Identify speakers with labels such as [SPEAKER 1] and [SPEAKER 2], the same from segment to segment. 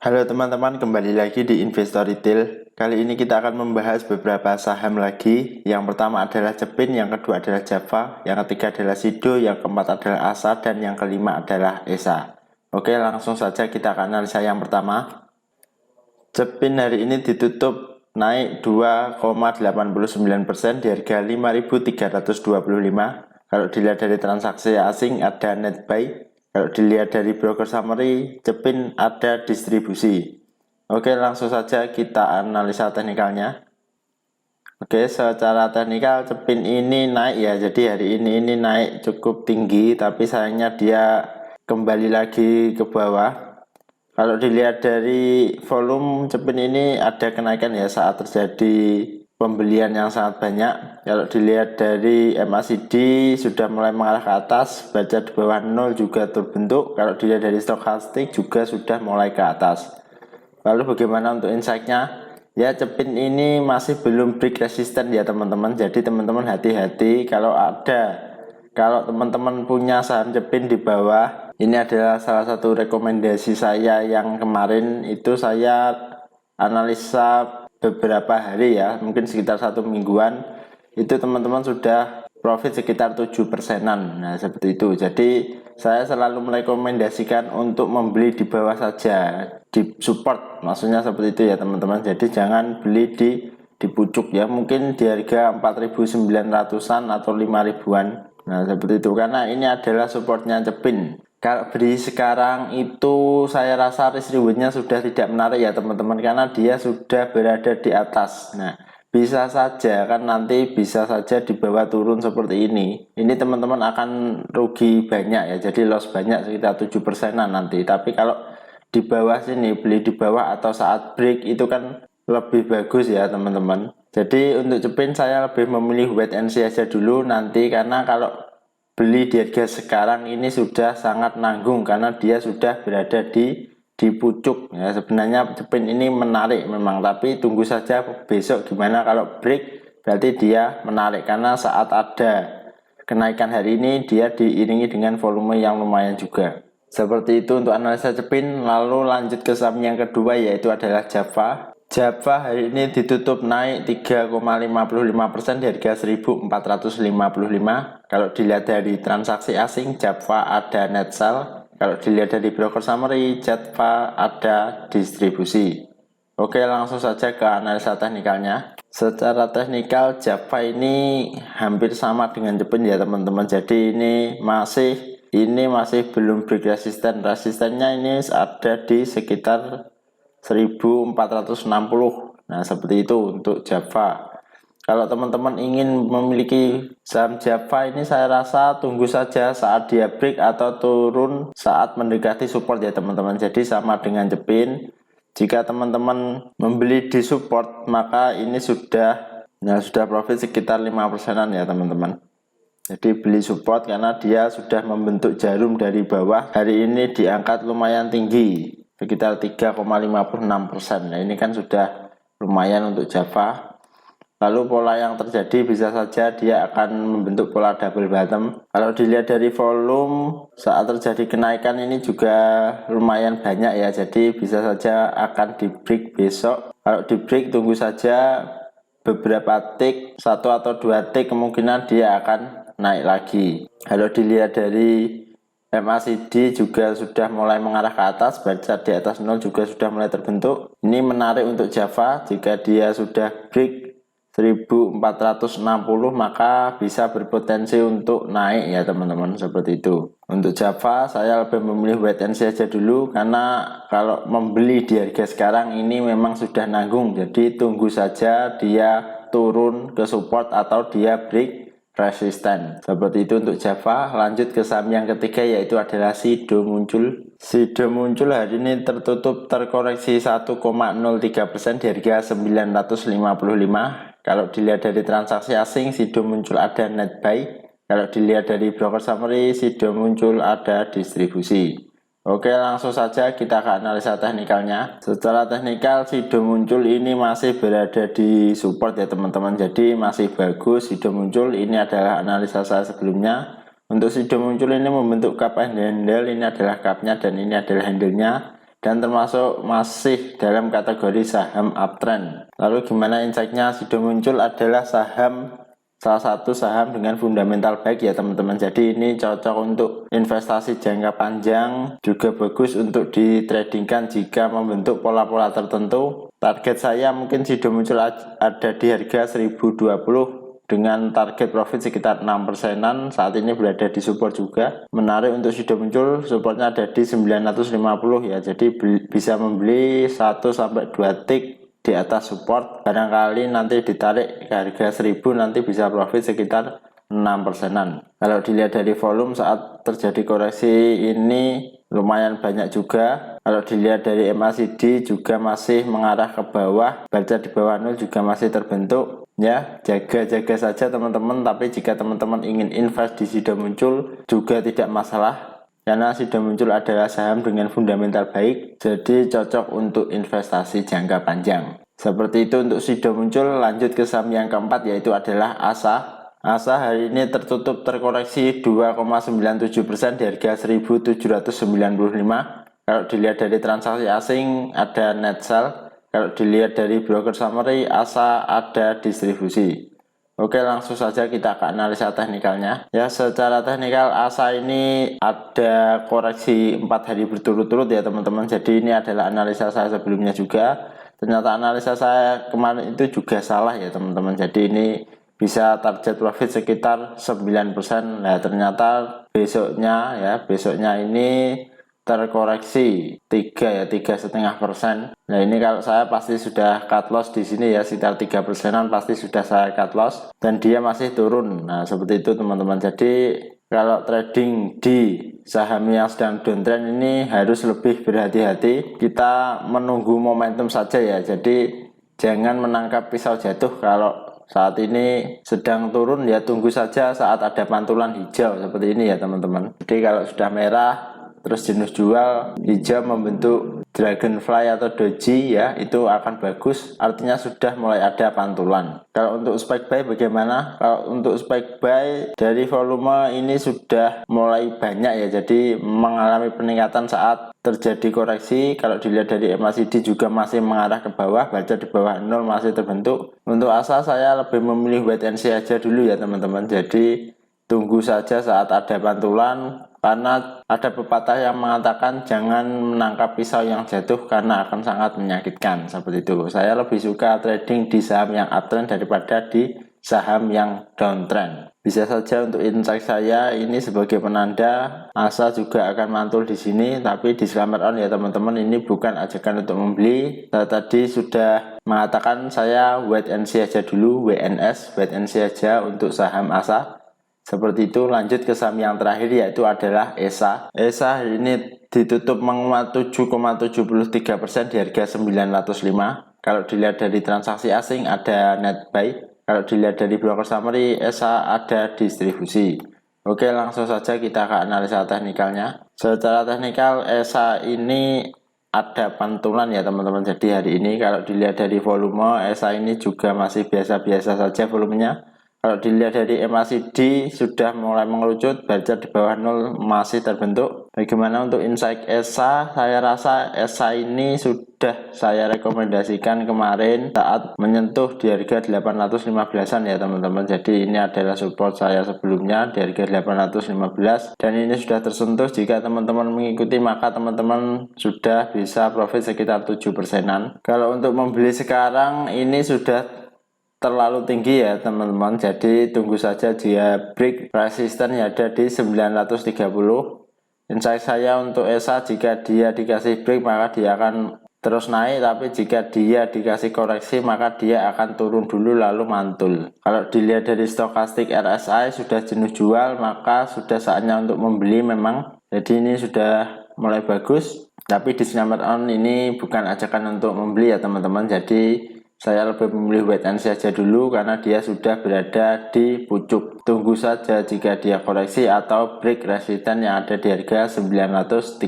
[SPEAKER 1] Halo teman-teman, kembali lagi di Investor Retail. Kali ini kita akan membahas beberapa saham lagi. Yang pertama adalah Cepin, yang kedua adalah Java, yang ketiga adalah Sido, yang keempat adalah Asa, dan yang kelima adalah ESA. Oke, langsung saja kita akan analisa yang pertama. Cepin hari ini ditutup naik 2,89% di harga 5.325. Kalau dilihat dari transaksi asing ada net buy. Kalau dilihat dari broker summary, Cepin ada distribusi. Oke, langsung saja kita analisa teknikalnya. Oke, secara teknikal Cepin ini naik ya. Jadi hari ini naik cukup tinggi, tapi sayangnya dia kembali lagi ke bawah. Kalau dilihat dari volume Cepin ini ada kenaikan ya saat terjadi pembelian yang sangat banyak. Kalau dilihat dari MACD sudah mulai mengarah ke atas, baca di bawah 0 juga terbentuk. Kalau dilihat dari stokastik juga sudah mulai ke atas. Lalu bagaimana untuk insight-nya? Ya, Cepin ini masih belum break resisten ya teman-teman. Jadi teman-teman hati-hati kalau teman-teman punya saham Cepin di bawah. Ini adalah salah satu rekomendasi saya yang kemarin itu saya analisa beberapa hari ya, mungkin sekitar 1 mingguan. Itu teman-teman sudah profit sekitar 7%-an. Nah, seperti itu. Jadi saya selalu merekomendasikan untuk membeli di bawah saja, di support, maksudnya seperti itu ya teman-teman. Jadi jangan beli di pucuk ya, mungkin di harga 4.900-an atau 5.000-an. Nah, seperti itu, karena ini adalah supportnya Cepin. Kalau beli sekarang itu saya rasa risk rewardnya sudah tidak menarik ya teman-teman, karena dia sudah berada di atas. Nah, bisa saja kan nanti bisa saja di bawah turun seperti ini. Ini teman-teman akan rugi banyak ya, jadi loss banyak sekitar 7%-an nanti. Tapi kalau di bawah sini, beli di bawah atau saat break itu kan lebih bagus ya teman-teman. Jadi untuk Cepin saya lebih memilih wait and see aja dulu nanti, karena kalau beli di harga sekarang ini sudah sangat nanggung karena dia sudah berada di pucuk ya. Sebenarnya Cepin ini menarik memang, tapi tunggu saja besok gimana. Kalau break berarti dia menarik, karena saat ada kenaikan hari ini dia diiringi dengan volume yang lumayan juga. Seperti itu untuk analisa Cepin. Lalu lanjut ke saham yang kedua, yaitu adalah Java. Java hari ini ditutup naik 3,55% di harga 1.455. Kalau dilihat dari transaksi asing, Java ada net sell. Kalau dilihat dari broker summary, Java ada distribusi. Oke, langsung saja ke analisa teknikalnya. Secara teknikal Java ini hampir sama dengan Cepin ya teman-teman. Jadi ini masih belum break resisten. Resistennya ini ada di sekitar 1460. Nah, seperti itu untuk Java. Kalau teman-teman ingin memiliki saham Java ini, saya rasa tunggu saja saat dia break atau turun saat mendekati support ya teman-teman. Jadi sama dengan Cepin, jika teman-teman membeli di support maka ini sudah profit sekitar 5%-an ya teman-teman. Jadi beli support karena dia sudah membentuk jarum dari bawah. Hari ini diangkat lumayan tinggi, sekitar 3,56%. Nah, ini kan sudah lumayan untuk Java. Lalu pola yang terjadi bisa saja dia akan membentuk pola double bottom. Kalau dilihat dari volume saat terjadi kenaikan ini juga lumayan banyak ya. Jadi bisa saja akan di break besok. Kalau di break tunggu saja beberapa tick, 1 atau 2 tick, kemungkinan dia akan naik lagi. Kalau dilihat dari MACD juga sudah mulai mengarah ke atas, baca di atas 0 juga sudah mulai terbentuk. Ini menarik untuk Java. Jika dia sudah break 1460 maka bisa berpotensi untuk naik ya teman-teman, seperti itu. Untuk Java saya lebih memilih wait and see aja dulu, karena kalau membeli di harga sekarang ini memang sudah nanggung. Jadi tunggu saja dia turun ke support atau dia break resisten. Seperti itu untuk Java. Lanjut ke saham yang ketiga, yaitu adalah Sido muncul. Sido muncul hari ini terkoreksi 1,03% di harga 955. Kalau dilihat dari transaksi asing, Sido muncul ada net buy. Kalau dilihat dari broker summary, Sido muncul ada distribusi. Oke, langsung saja kita ke analisa teknikalnya. Secara teknikal Sido muncul ini masih berada di support ya teman-teman. Jadi masih bagus Sido muncul. Ini adalah analisa saya sebelumnya. Untuk Sido muncul ini membentuk cup and handle. Ini adalah cupnya dan ini adalah handlenya. dan termasuk masih dalam kategori saham uptrend. Lalu gimana insight-nya? Sido Muncul adalah salah satu saham dengan fundamental baik ya teman-teman. Jadi ini cocok untuk investasi jangka panjang, juga bagus untuk ditradingkan jika membentuk pola-pola tertentu. Target saya mungkin Sido Muncul ada di harga 1020 dengan target profit sekitar 6%. Saat ini berada di support juga. Menarik untuk Sido Muncul, supportnya ada di 950 ya. Jadi bisa membeli 1-2 tick di atas support. Barangkali nanti ditarik ke harga 1000 nanti bisa profit sekitar 6%. Kalau dilihat dari volume saat terjadi koreksi ini lumayan banyak juga. Kalau dilihat dari MACD juga masih mengarah ke bawah, baca di bawah 0 juga masih terbentuk. Ya, jaga-jaga saja teman-teman. Tapi jika teman-teman ingin invest di Sido Muncul juga tidak masalah, karena Sido Muncul adalah saham dengan fundamental baik, jadi cocok untuk investasi jangka panjang. Seperti itu untuk Sido Muncul. Lanjut ke saham yang keempat, yaitu adalah ASA. ASA hari ini tertutup terkoreksi 2,97% di harga 1795. Kalau dilihat dari transaksi asing ada net sell. Kalau dilihat dari broker summary, ASA ada distribusi. Oke, langsung saja kita ke analisa teknikalnya. Ya, secara teknikal ASA ini ada koreksi 4 hari berturut-turut ya teman-teman. Jadi ini adalah analisa saya sebelumnya juga. Ternyata analisa saya kemarin itu juga salah ya teman-teman. Jadi ini bisa target profit sekitar 9%. Nah, ternyata besoknya ini terkoreksi 3,5%. Nah, ini kalau saya pasti sudah cut loss di sini ya, sekitar 3%-an pasti sudah saya cut loss dan dia masih turun. Nah, seperti itu teman-teman. Jadi kalau trading di saham yang sedang downtrend ini harus lebih berhati-hati. Kita menunggu momentum saja ya. Jadi jangan menangkap pisau jatuh. Kalau saat ini sedang turun ya tunggu saja saat ada pantulan hijau seperti ini ya teman-teman. Jadi kalau sudah merah terus jenis jual, hijau membentuk dragonfly atau doji ya, itu akan bagus, artinya sudah mulai ada pantulan. Kalau untuk spike buy bagaimana? Kalau untuk spike buy dari volume ini sudah mulai banyak ya, jadi mengalami peningkatan saat terjadi koreksi. Kalau dilihat dari MACD juga masih mengarah ke bawah, baca di bawah 0 masih terbentuk. Untuk ASA saya lebih memilih wait and see aja dulu ya teman-teman, jadi tunggu saja saat ada pantulan. Karena ada pepatah yang mengatakan jangan menangkap pisau yang jatuh karena akan sangat menyakitkan. Seperti itu. Saya lebih suka trading di saham yang uptrend daripada di saham yang downtrend. Bisa saja untuk insight saya ini sebagai penanda ASA juga akan mantul di sini, tapi disclaimer on ya teman-teman, ini bukan ajakan untuk membeli. Saya tadi sudah mengatakan saya wait and see aja dulu, WNS, wait and see aja untuk saham ASA. Seperti itu. Lanjut ke saham yang terakhir yaitu adalah ESA. ESA hari ini ditutup menguat 7,73% di harga 905. Kalau dilihat dari transaksi asing ada net buy. Kalau dilihat dari broker summary, ESA ada distribusi. Oke, langsung saja kita ke analisa teknikalnya. Secara teknikal ESA ini ada pantulan ya teman-teman. Jadi hari ini kalau dilihat dari volume, ESA ini juga masih biasa-biasa saja volumenya. Kalau dilihat dari MACD sudah mulai mengerucut, baca di bawah 0 masih terbentuk. Bagaimana untuk insight ESA? Saya rasa ESA ini sudah saya rekomendasikan kemarin saat menyentuh di harga 815-an ya teman-teman. Jadi ini adalah support saya sebelumnya di harga 815 dan ini sudah tersentuh. Jika teman-teman mengikuti maka teman-teman sudah bisa profit sekitar 7%-an. Kalau untuk membeli sekarang ini sudah terlalu tinggi ya teman-teman, jadi tunggu saja dia break resisten yang ada di 930. Insight saya untuk ESA, jika dia dikasih break maka dia akan terus naik, tapi jika dia dikasih koreksi maka dia akan turun dulu lalu mantul. Kalau dilihat dari stokastik RSI sudah jenuh jual, maka sudah saatnya untuk membeli memang. Jadi ini sudah mulai bagus, tapi disclaimer on ini bukan ajakan untuk membeli ya teman-teman. Jadi saya lebih memilih wait and see saja dulu karena dia sudah berada di pucuk. Tunggu saja jika dia koreksi atau break resisten yang ada di harga 930.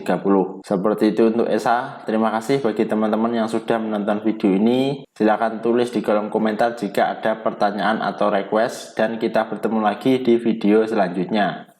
[SPEAKER 1] Seperti itu untuk ESA. Terima kasih bagi teman-teman yang sudah menonton video ini. Silahkan tulis di kolom komentar jika ada pertanyaan atau request dan kita bertemu lagi di video selanjutnya.